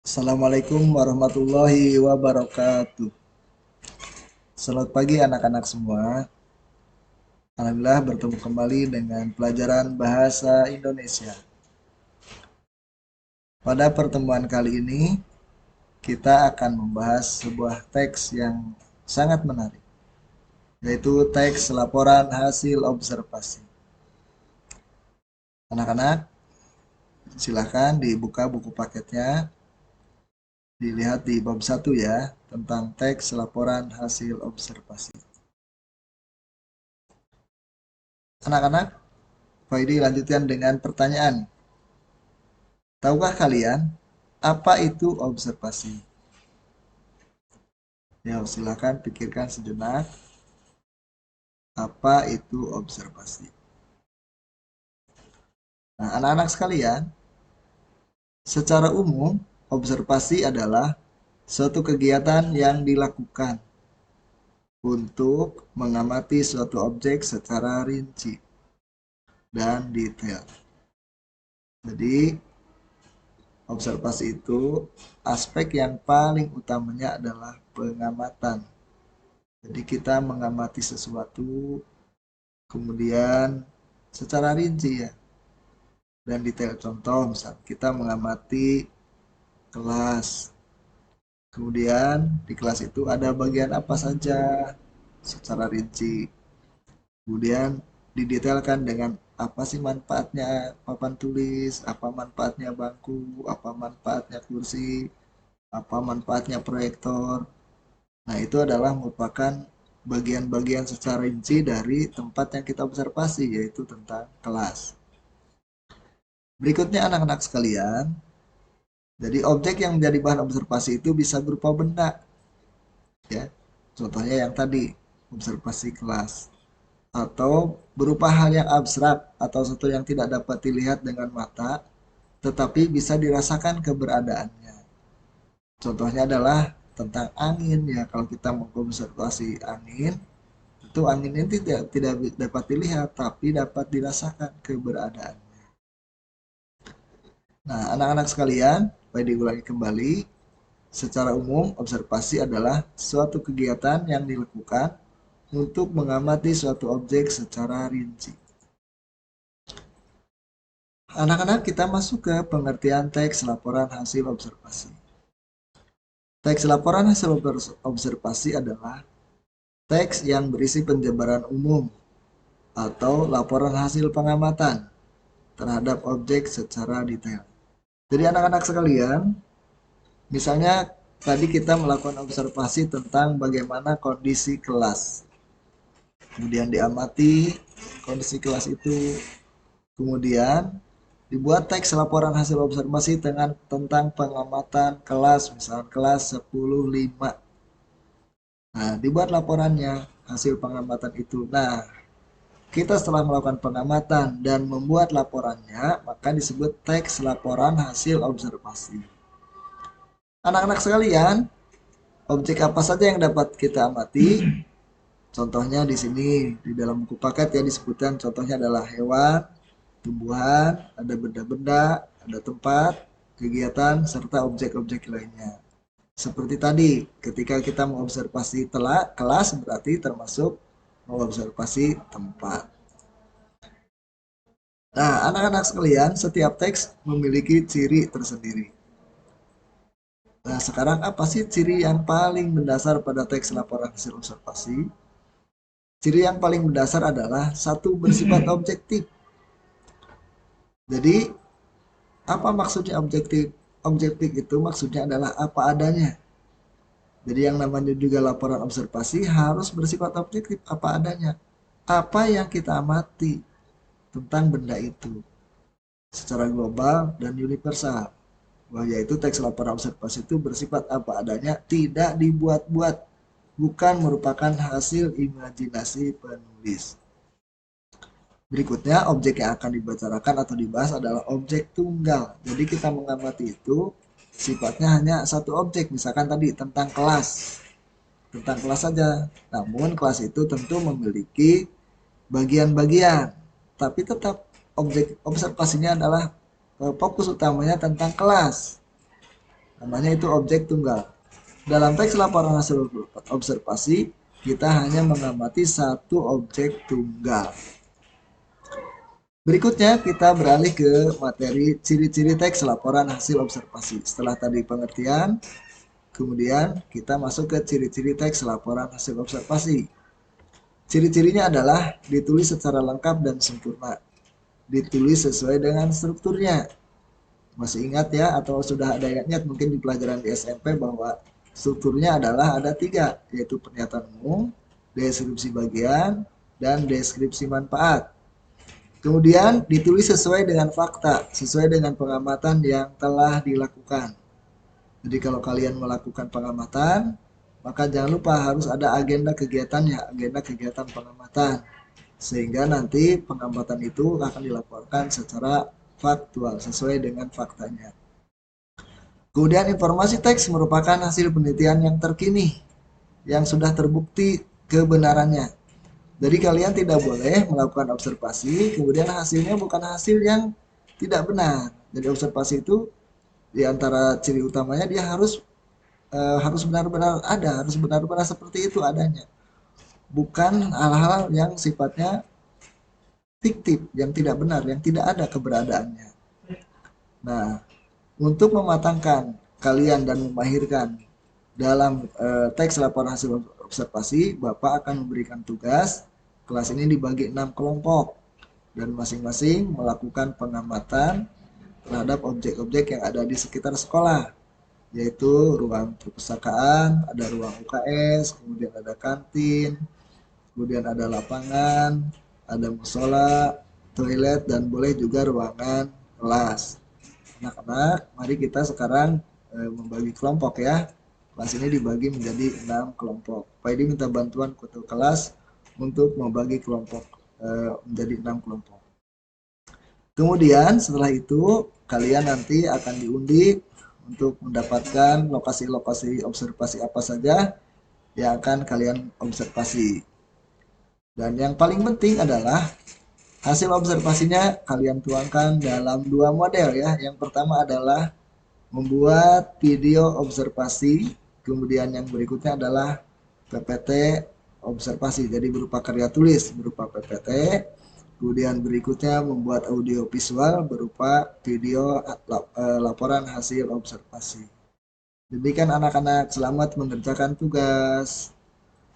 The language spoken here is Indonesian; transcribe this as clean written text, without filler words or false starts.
Assalamualaikum warahmatullahi wabarakatuh. Selamat pagi anak-anak semua. Alhamdulillah bertemu kembali dengan pelajaran bahasa Indonesia. Pada pertemuan kali ini, kita akan membahas sebuah teks yang sangat menarik, yaitu teks laporan hasil observasi. Anak-anak, silakan dibuka buku paketnya, dilihat di bab 1 ya, tentang teks laporan hasil observasi. Anak-anak, Faidi lanjutkan dengan pertanyaan. Tahukah kalian apa itu observasi? Ya, silakan pikirkan sejenak. Apa itu observasi? Nah, anak-anak sekalian, secara umum, observasi adalah suatu kegiatan yang dilakukan untuk mengamati suatu objek secara rinci dan detail. Jadi, observasi itu aspek yang paling utamanya adalah pengamatan. Jadi kita mengamati sesuatu, kemudian secara rinci ya, dan detail. Contoh, misal kita mengamati kelas, kemudian di kelas itu ada bagian apa saja secara rinci, kemudian didetailkan dengan apa sih manfaatnya papan tulis, apa manfaatnya bangku, apa manfaatnya kursi, apa manfaatnya proyektor. Nah, itu adalah merupakan bagian-bagian secara rinci dari tempat yang kita observasi, yaitu tentang kelas. Berikutnya anak-anak sekalian, jadi objek yang menjadi bahan observasi itu bisa berupa benda, ya. Contohnya yang tadi, observasi kelas. Atau berupa hal yang abstrak atau sesuatu yang tidak dapat dilihat dengan mata, tetapi bisa dirasakan keberadaannya. Contohnya adalah tentang angin ya. Kalau kita mengobservasi angin, itu angin ini tidak dapat dilihat, tapi dapat dirasakan keberadaan. Nah, anak-anak sekalian, baik diulangi kembali. Secara umum, observasi adalah suatu kegiatan yang dilakukan untuk mengamati suatu objek secara rinci. Anak-anak, kita masuk ke pengertian teks laporan hasil observasi. Teks laporan hasil observasi adalah teks yang berisi penjabaran umum atau laporan hasil pengamatan terhadap objek secara detail. Jadi anak-anak sekalian, misalnya tadi kita melakukan observasi tentang bagaimana kondisi kelas. Kemudian diamati kondisi kelas itu. Kemudian dibuat teks laporan hasil observasi tentang pengamatan kelas, misalnya kelas 10.5. Nah, dibuat laporannya hasil pengamatan itu. Nah, kita setelah melakukan pengamatan dan membuat laporannya, maka disebut teks laporan hasil observasi. Anak-anak sekalian, objek apa saja yang dapat kita amati? Contohnya di sini, di dalam buku paket ya disebutkan contohnya adalah hewan, tumbuhan, ada benda-benda, ada tempat, kegiatan, serta objek-objek lainnya. Seperti tadi, ketika kita mengobservasi kelas berarti termasuk mengobservasi tempat. Nah, anak-anak sekalian, setiap teks memiliki ciri tersendiri. Nah, sekarang apa sih ciri yang paling mendasar pada teks laporan hasil observasi? Ciri yang paling mendasar adalah satu, bersifat objektif. Jadi, apa maksudnya objektif? Objektif itu maksudnya adalah apa adanya. Jadi yang namanya juga laporan observasi harus bersifat objektif, apa adanya. Apa yang kita amati tentang benda itu secara global dan universal. Bahwa yaitu teks laporan observasi itu bersifat apa adanya, tidak dibuat-buat, bukan merupakan hasil imajinasi penulis. Berikutnya, objek yang akan dibicarakan atau dibahas adalah objek tunggal. Jadi kita mengamati itu sifatnya hanya satu objek, misalkan tadi tentang kelas. Tentang kelas saja. Namun kelas itu tentu memiliki bagian-bagian, tapi tetap objek observasinya adalah fokus utamanya tentang kelas. Namanya itu objek tunggal. Dalam teks laporan hasil observasi, kita hanya mengamati satu objek tunggal. Berikutnya kita beralih ke materi ciri-ciri teks laporan hasil observasi. Setelah tadi pengertian, kemudian kita masuk ke ciri-ciri teks laporan hasil observasi. Ciri-cirinya adalah ditulis secara lengkap dan sempurna. Ditulis sesuai dengan strukturnya. Masih ingat ya, atau sudah ada yang ingat mungkin di pelajaran di SMP bahwa strukturnya adalah ada 3, yaitu pernyataan umum, deskripsi bagian, dan deskripsi manfaat. Kemudian ditulis sesuai dengan fakta, sesuai dengan pengamatan yang telah dilakukan. Jadi kalau kalian melakukan pengamatan, maka jangan lupa harus ada agenda kegiatannya, agenda kegiatan pengamatan. Sehingga nanti pengamatan itu akan dilaporkan secara faktual, sesuai dengan faktanya. Kemudian informasi teks merupakan hasil penelitian yang terkini, yang sudah terbukti kebenarannya. Jadi kalian tidak boleh melakukan observasi, kemudian hasilnya bukan hasil yang tidak benar. Jadi observasi itu di antara ciri utamanya dia harus benar-benar ada, harus benar-benar seperti itu adanya. Bukan hal-hal yang sifatnya fiktif, yang tidak benar, yang tidak ada keberadaannya. Nah, untuk mematangkan kalian dan memahirkan dalam teks laporan hasil observasi, Bapak akan memberikan tugas. Kelas ini dibagi 6 kelompok dan masing-masing melakukan pengamatan terhadap objek-objek yang ada di sekitar sekolah, yaitu ruang perpustakaan, ada ruang UKS, kemudian ada kantin, kemudian ada lapangan, ada musola, toilet, dan boleh juga ruangan kelas. Anak-anak, mari kita sekarang membagi kelompok ya. Kelas ini dibagi menjadi 6 kelompok. Pak Edi minta bantuan ketua kelas untuk membagi kelompok menjadi 6 kelompok. Kemudian setelah itu kalian nanti akan diundi untuk mendapatkan lokasi-lokasi observasi apa saja yang akan kalian observasi. Dan yang paling penting adalah hasil observasinya kalian tuangkan dalam 2 model ya. Yang pertama adalah membuat video observasi, kemudian yang berikutnya adalah PPT observasi, jadi berupa karya tulis berupa PPT, kemudian berikutnya membuat audio visual berupa video laporan hasil observasi. Demikian anak-anak, selamat mengerjakan tugas.